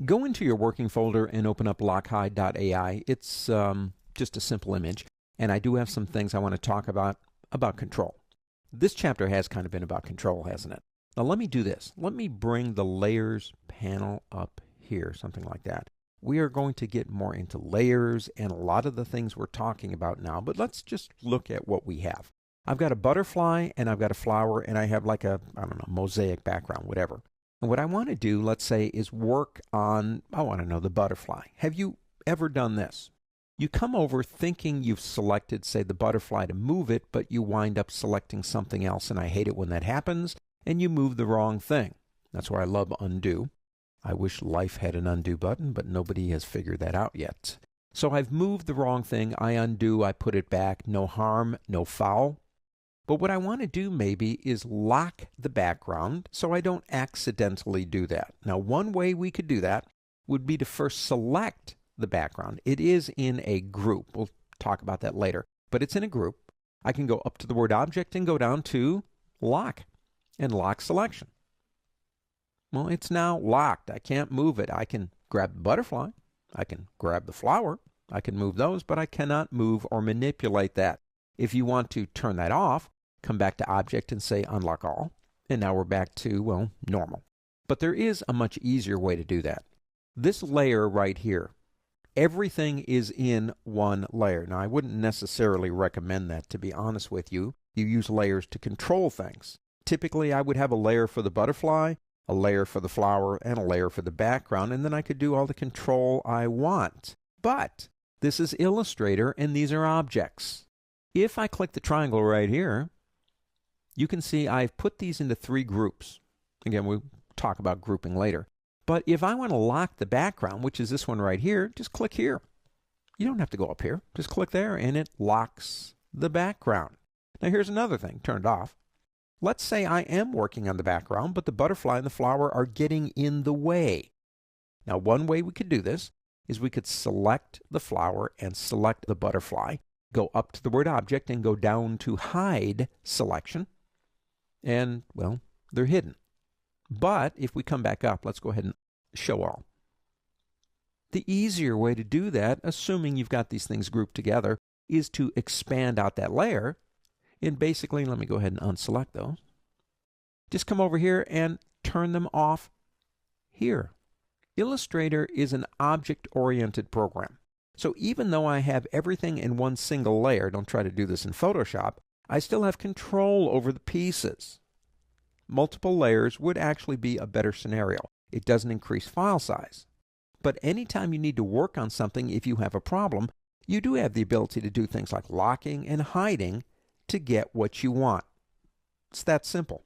Go into your working folder and open up lockhide.ai. It's just a simple image, and I do have some things I want to talk about control. This chapter has kind of been about control, hasn't it? Now let me do this. Let me bring the layers panel up here, something like that. We are going to get more into layers and a lot of the things we're talking about now, but let's just look at what we have. I've got a butterfly and I've got a flower and I have like a, I don't know, mosaic background, whatever. And what I want to do, let's say, is work on, I want to know, the butterfly. Have you ever done this? You come over thinking you've selected, say, the butterfly to move it, but you wind up selecting something else, and I hate it when that happens, and you move the wrong thing. That's why I love undo. I wish life had an undo button, but nobody has figured that out yet. So I've moved the wrong thing. I undo, I put it back. No harm, no foul. But what I want to do maybe is lock the background so I don't accidentally do that. Now, one way we could do that would be to first select the background. It is in a group. We'll talk about that later. But it's in a group. I can go up to the word object and go down to lock and lock selection. Well, it's now locked. I can't move it. I can grab the butterfly. I can grab the flower. I can move those, but I cannot move or manipulate that. If you want to turn that off, come back to Object and say Unlock All. And now we're back to, well, normal. But there is a much easier way to do that. This layer right here, everything is in one layer. Now, I wouldn't necessarily recommend that, to be honest with you. You use layers to control things. Typically, I would have a layer for the butterfly, a layer for the flower, and a layer for the background, and then I could do all the control I want. But this is Illustrator, and these are objects. If I click the triangle right here, you can see I've put these into three groups. Again, we'll talk about grouping later. But if I want to lock the background, which is this one right here, just click here. You don't have to go up here. Just click there, and it locks the background. Now, here's another thing. Turn it off. Let's say I am working on the background, but the butterfly and the flower are getting in the way. Now, one way we could do this is we could select the flower and select the butterfly. Go up to the word object and go down to hide selection. And, well, they're hidden. But if we come back up, let's go ahead and show all. The easier way to do that, assuming you've got these things grouped together, is to expand out that layer. And basically, let me go ahead and unselect those. Just come over here and turn them off here. Illustrator is an object-oriented program. So even though I have everything in one single layer, don't try to do this in Photoshop, I still have control over the pieces. Multiple layers would actually be a better scenario. It doesn't increase file size. But anytime you need to work on something, if you have a problem, you do have the ability to do things like locking and hiding to get what you want. It's that simple.